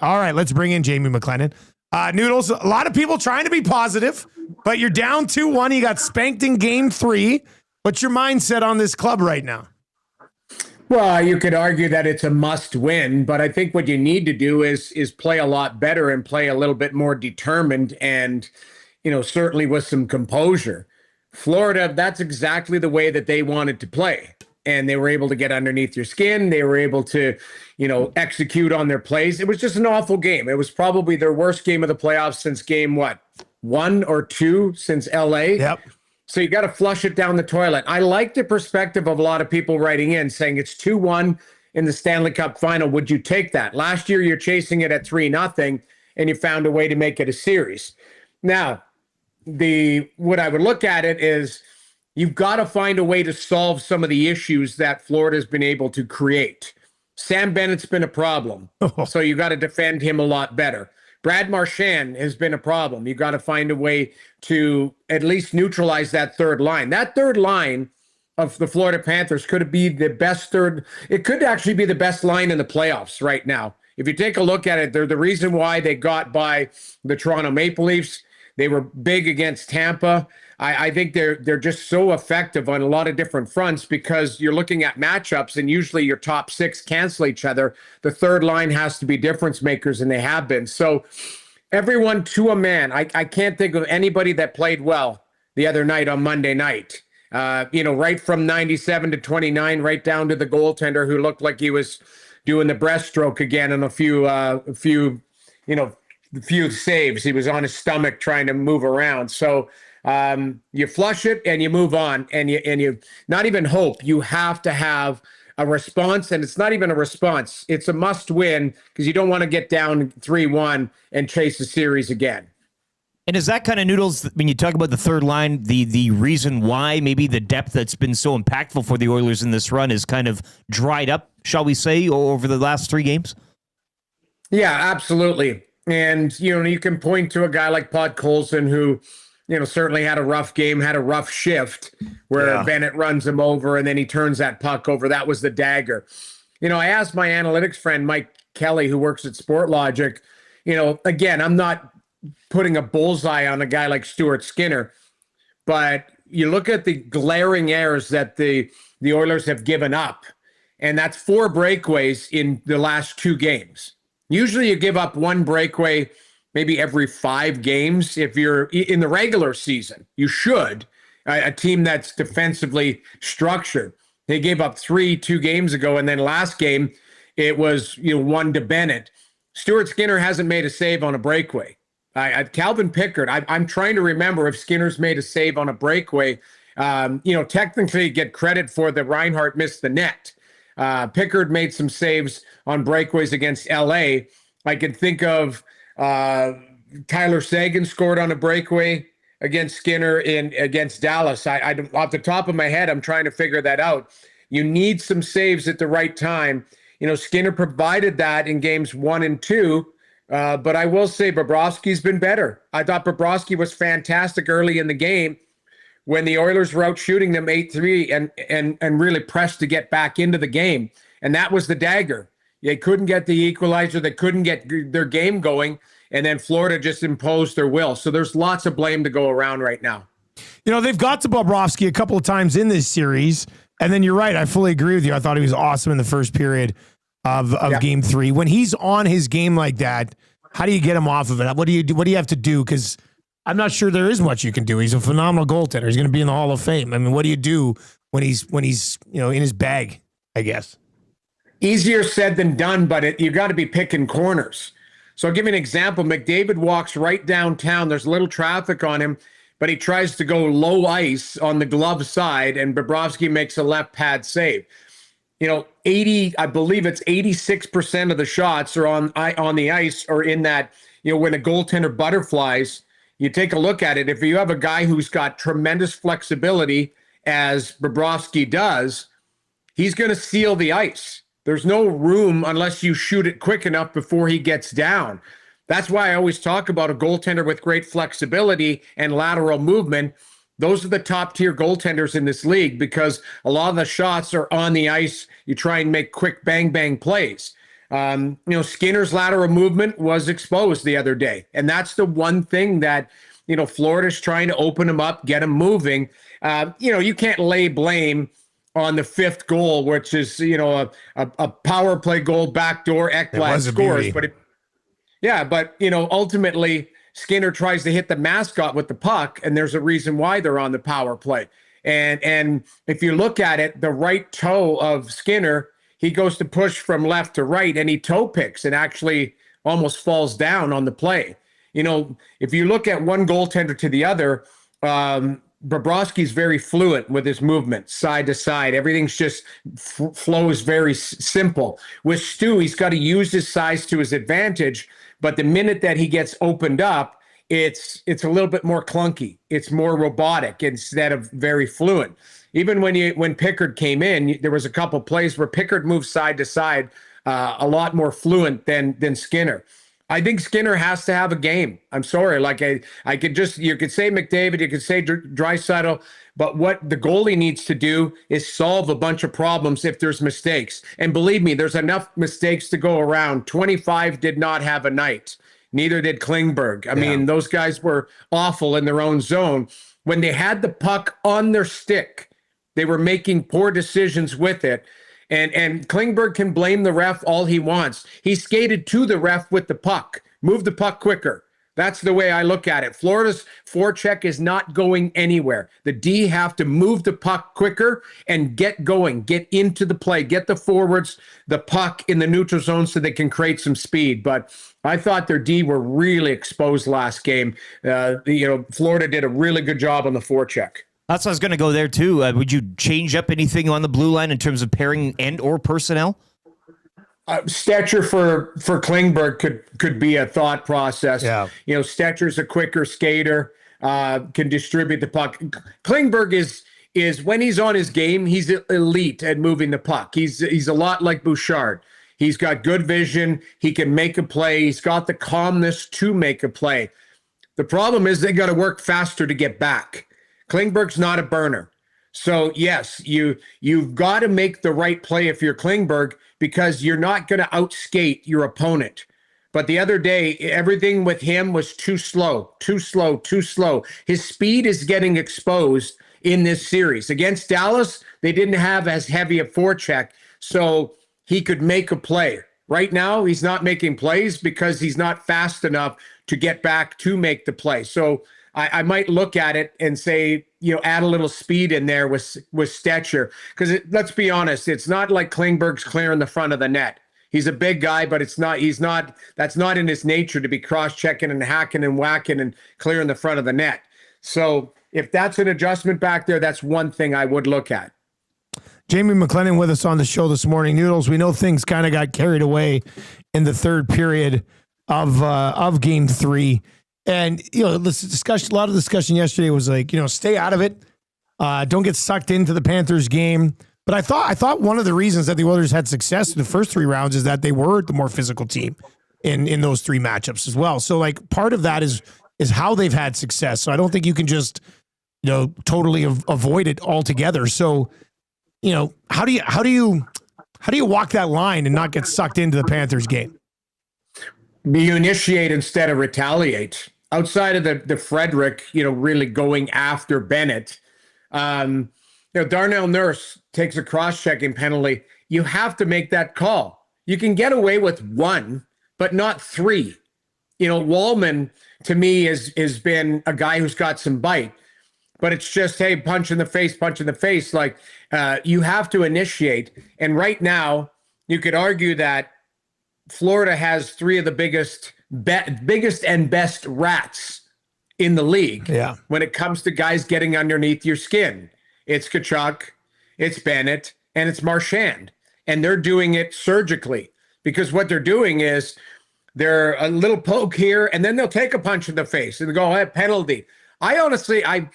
All right, let's bring in Jamie McLennan. Noodles, a lot of people trying to be positive, but you're down 2-1. You got spanked in game 3. What's your mindset on this club right now? Well, you could argue that it's a must win, but I think what you need to do is play a lot better and play a little bit more determined and, certainly with some composure. Florida, that's exactly the way that they wanted to play. And they were able to get underneath your skin. They were able to, execute on their plays. It was just an awful game. It was probably their worst game of the playoffs since game, 1 or 2 since LA. Yep. So you got to flush it down the toilet. I like the perspective of a lot of people writing in saying it's 2-1 in the Stanley Cup final. Would you take that? Last year, you're chasing it at 3-0, and you found a way to make it a series. Now, what I would look at it is you've got to find a way to solve some of the issues that Florida's been able to create. Sam Bennett's been a problem, so you got to defend him a lot better. Brad Marchand has been a problem. You got to find a way to at least neutralize that third line. That third line of the Florida Panthers could be the best it could actually be the best line in the playoffs right now. If you take a look at it, they're the reason why they got by the Toronto Maple Leafs. They were big against Tampa. I think they're just so effective on a lot of different fronts because you're looking at matchups and usually your top 6 cancel each other. The third line has to be difference makers, and they have been. So everyone to a man. I can't think of anybody that played well the other night on Monday night. Right from 97 to 29, right down to the goaltender who looked like he was doing the breaststroke again in a few saves. He was on his stomach trying to move around. So you flush it and you move on, and you not even hope. You have to have a response, and it's not even a response. It's a must win because you don't want to get down 3-1 and chase the series again. And is that kind of, Noodles, when you talk about the third line, the reason why maybe the depth that's been so impactful for the Oilers in this run is kind of dried up, shall we say, over the last 3 games? Yeah, absolutely. And, you can point to a guy like Podkolzin who, certainly had a rough game, had a rough shift where Bennett runs him over and then he turns that puck over. That was the dagger. I asked my analytics friend, Mike Kelly, who works at Sportlogic, again, I'm not putting a bullseye on a guy like Stuart Skinner, but you look at the glaring errors that the Oilers have given up, and that's 4 breakaways in the last 2 games. Usually you give up 1 breakaway maybe every 5 games. If you're in the regular season, you should. A team that's defensively structured. They gave up 3 2 games ago, and then last game it was 1 to Bennett. Stuart Skinner hasn't made a save on a breakaway. Calvin Pickard, I'm trying to remember if Skinner's made a save on a breakaway. Technically get credit for the Reinhart missed the net. Pickard made some saves on breakaways against LA. I can think of Tyler Seguin scored on a breakaway against Skinner against Dallas. I off the top of my head, I'm trying to figure that out. You need some saves at the right time. Skinner provided that in games 1 and 2. But I will say Bobrovsky's been better. I thought Bobrovsky was fantastic early in the game when the Oilers were out shooting them 8-3 and really pressed to get back into the game. And that was the dagger. They couldn't get the equalizer. They couldn't get their game going. And then Florida just imposed their will. So there's lots of blame to go around right now. They've got to Bobrovsky a couple of times in this series. And then you're right. I fully agree with you. I thought he was awesome in the first period of game 3. When he's on his game like that, how do you get him off of it? What do you do? What do you have to do? Because I'm not sure there is much you can do. He's a phenomenal goaltender. He's going to be in the Hall of Fame. I mean, what do you do when he's in his bag, I guess? Easier said than done, but you got to be picking corners. So I'll give you an example. McDavid walks right downtown. There's little traffic on him, but he tries to go low ice on the glove side, and Bobrovsky makes a left pad save. 80, I believe it's 86% of the shots are on the ice or in that, when a goaltender butterflies, you take a look at it. If you have a guy who's got tremendous flexibility, as Bobrovsky does, he's going to seal the ice. There's no room unless you shoot it quick enough before he gets down. That's why I always talk about a goaltender with great flexibility and lateral movement. Those are the top tier goaltenders in this league because a lot of the shots are on the ice. You try and make quick bang, bang plays. Skinner's lateral movement was exposed the other day. And that's the one thing that, Florida's trying to open him up, get him moving. You can't lay blame on the fifth goal, which is, a power play goal, backdoor, Ekblad scores. But ultimately, Skinner tries to hit the mascot with the puck, and there's a reason why they're on the power play. And if you look at it, the right toe of Skinner, he goes to push from left to right, and he toe picks and actually almost falls down on the play. If you look at one goaltender to the other, Bobrovsky's very fluent with his movement, side to side. Everything's just flows very simple. With Stu, he's got to use his size to his advantage, but the minute that he gets opened up, it's a little bit more clunky. It's more robotic instead of very fluent. Even when Pickard came in, there was a couple plays where Pickard moved side to side a lot more fluent than Skinner. I think Skinner has to have a game. I'm sorry. You could say McDavid, you could say Draisaitl, but what the goalie needs to do is solve a bunch of problems if there's mistakes. And believe me, there's enough mistakes to go around. 25 did not have a night. Neither did Klingberg. I mean, those guys were awful in their own zone. When they had the puck on their stick, they were making poor decisions with it. And Klingberg can blame the ref all he wants. He skated to the ref with the puck. Move the puck quicker. That's the way I look at it. Florida's forecheck is not going anywhere. The D have to move the puck quicker and get going, get into the play, get the forwards, the puck in the neutral zone so they can create some speed. But I thought their D were really exposed last game. Florida did a really good job on the forecheck. That's what I was going to go there too. Would you change up anything on the blue line in terms of pairing and or personnel? Stetcher for Klingberg could be a thought process. Yeah. Stetcher's a quicker skater, can distribute the puck. Klingberg is when he's on his game, he's elite at moving the puck. He's a lot like Bouchard. He's got good vision. He can make a play. He's got the calmness to make a play. The problem is they got to work faster to get back. Klingberg's not a burner. So, yes, you've got to make the right play if you're Klingberg because you're not going to outskate your opponent. But the other day, everything with him was too slow. His speed is getting exposed in this series. Against Dallas, they didn't have as heavy a forecheck, so he could make a play. Right now, he's not making plays because he's not fast enough to get back to make the play. So I might look at it and say, add a little speed in there with Stetcher. Because let's be honest, it's not like Klingberg's clearing the front of the net. He's a big guy, but that's not in his nature to be cross-checking and hacking and whacking and clearing the front of the net. So if that's an adjustment back there, that's one thing I would look at. Jamie McLennan with us on the show this morning. Noodles, we know things kind of got carried away in the third period of Game 3. And, this discussion, a lot of discussion yesterday was like, stay out of it. Don't get sucked into the Panthers game. But I thought one of the reasons that the Oilers had success in the first three rounds is that they were the more physical team in those three matchups as well. So like part of that is how they've had success. So I don't think you can just, totally avoid it altogether. So, how do you walk that line and not get sucked into the Panthers game? You initiate instead of retaliate. Outside of the Frederick, really going after Bennett, Darnell Nurse takes a cross-checking penalty. You have to make that call. You can get away with one, but not three. Wallman, to me, has been a guy who's got some bite, but it's just, hey, punch in the face. Like, you have to initiate. And right now, you could argue that Florida has three of the biggest and best rats in the league. Yeah. When it comes to guys getting underneath your skin. It's Tkachuk, it's Bennett, and it's Marchand. And they're doing it surgically because what they're doing is they're a little poke here and then they'll take a punch in the face and go, hey, penalty. I honestly, I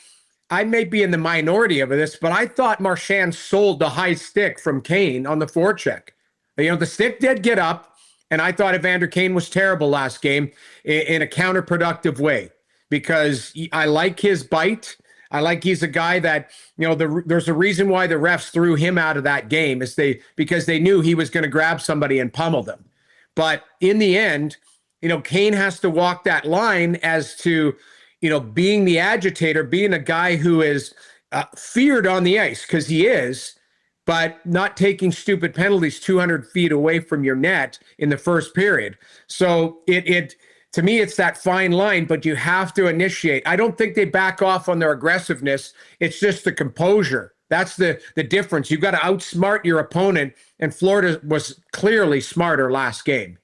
may be in the minority of this, but I thought Marchand sold the high stick from Kane on the forecheck. The stick did get up. And I thought Evander Kane was terrible last game in a counterproductive way because I like his bite. I like he's a guy that, there's a reason why the refs threw him out of that game because they knew he was going to grab somebody and pummel them. But in the end, Kane has to walk that line as to, being the agitator, being a guy who is feared on the ice, because he is, but not taking stupid penalties 200 feet away from your net in the first period. So to me, it's that fine line, but you have to initiate. I don't think they back off on their aggressiveness. It's just the composure. That's the difference. You've got to outsmart your opponent, and Florida was clearly smarter last game.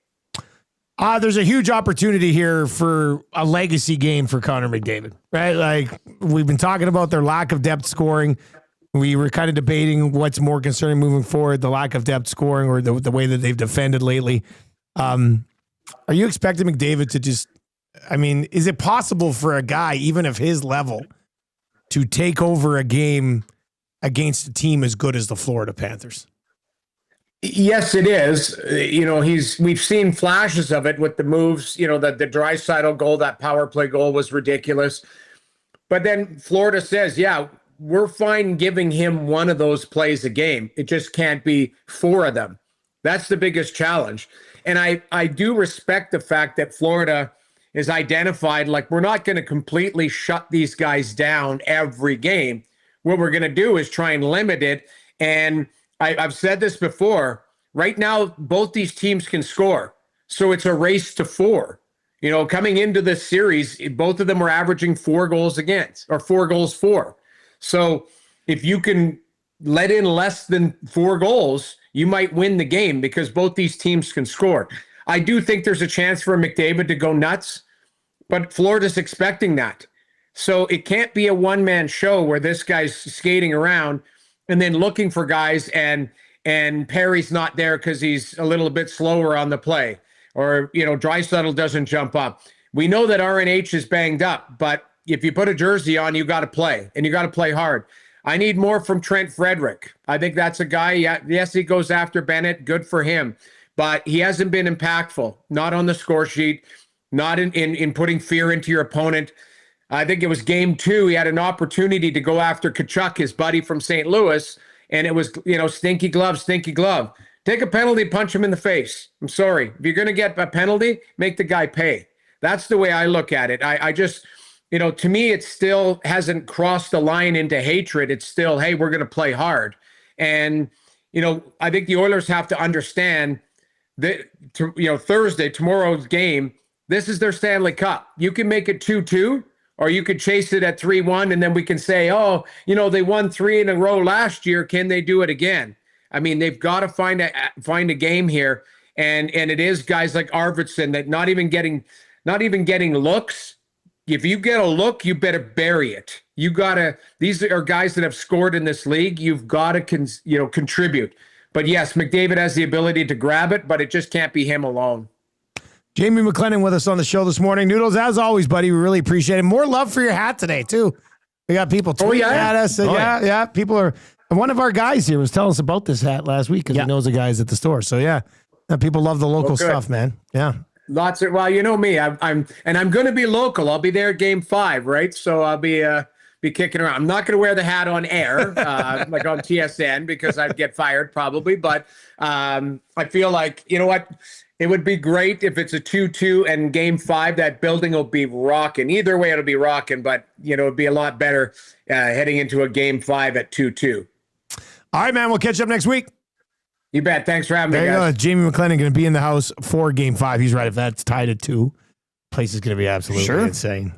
There's a huge opportunity here for a legacy game for Connor McDavid, right? Like, we've been talking about their lack of depth scoring. We were kind of debating what's more concerning moving forward, the lack of depth scoring or the way that they've defended lately. Are you expecting McDavid to just, is it possible for a guy, even of his level, to take over a game against a team as good as the Florida Panthers? Yes, it is. We've seen flashes of it with the moves, the Draisaitl goal, that power play goal was ridiculous. But then Florida says, yeah, we're fine giving him one of those plays a game. It just can't be 4 of them. That's the biggest challenge. And I do respect the fact that Florida is identified, like, we're not going to completely shut these guys down every game. What we're going to do is try and limit it. And I've said this before. Right now, both these teams can score. So it's a race to 4. Coming into this series, both of them were averaging 4 goals against, or 4 goals for. So if you can let in less than 4 goals, you might win the game because both these teams can score. I do think there's a chance for McDavid to go nuts, but Florida's expecting that. So it can't be a one-man show where this guy's skating around and then looking for guys and Perry's not there because he's a little bit slower on the play, or, Draisaitl doesn't jump up. We know that RNH is banged up, but if you put a jersey on, you got to play, and you got to play hard. I need more from Trent Frederick. I think that's a guy, yes, he goes after Bennett, good for him, but he hasn't been impactful, not on the score sheet, not in putting fear into your opponent. I think it was game 2. He had an opportunity to go after Tkachuk, his buddy from St. Louis, and it was, stinky glove. Take a penalty, punch him in the face. I'm sorry. If you're going to get a penalty, make the guy pay. That's the way I look at it. I just, to me, it still hasn't crossed the line into hatred. It's still, hey, we're going to play hard. And, I think the Oilers have to understand that, Thursday, tomorrow's game, this is their Stanley Cup. You can make it 2-2. Or you could chase it at 3-1, and then we can say, oh, they won 3 in a row last year. Can they do it again? They've got to find a game here, and it is guys like Arvidsson that not even getting looks. If you get a look, you better bury it. These are guys that have scored in this league. You've got to contribute. But yes, McDavid has the ability to grab it, but it just can't be him alone. Jamie McLennan with us on the show this morning. Noodles, as always, buddy, we really appreciate it. More love for your hat today, too. We got people tweeting at us. Yeah. People are. One of our guys here was telling us about this hat last week because he knows the guys at the store. So, people love the local stuff, man. Yeah. Lots of, well, you know me. I'm going to be local. I'll be there game 5, right? So I'll be kicking around. I'm not going to wear the hat on air, like on TSN, because I'd get fired probably. But I feel like, you know what? It would be great if it's a 2-2 and game 5, that building will be rocking. Either way, it'll be rocking, but, it'd be a lot better heading into a game 5 at 2-2. All right, man. We'll catch up next week. You bet. Thanks for having me, guys. There you go. Jamie McLennan going to be in the house for game 5. He's right. If that's tied at 2, place is going to be absolutely insane.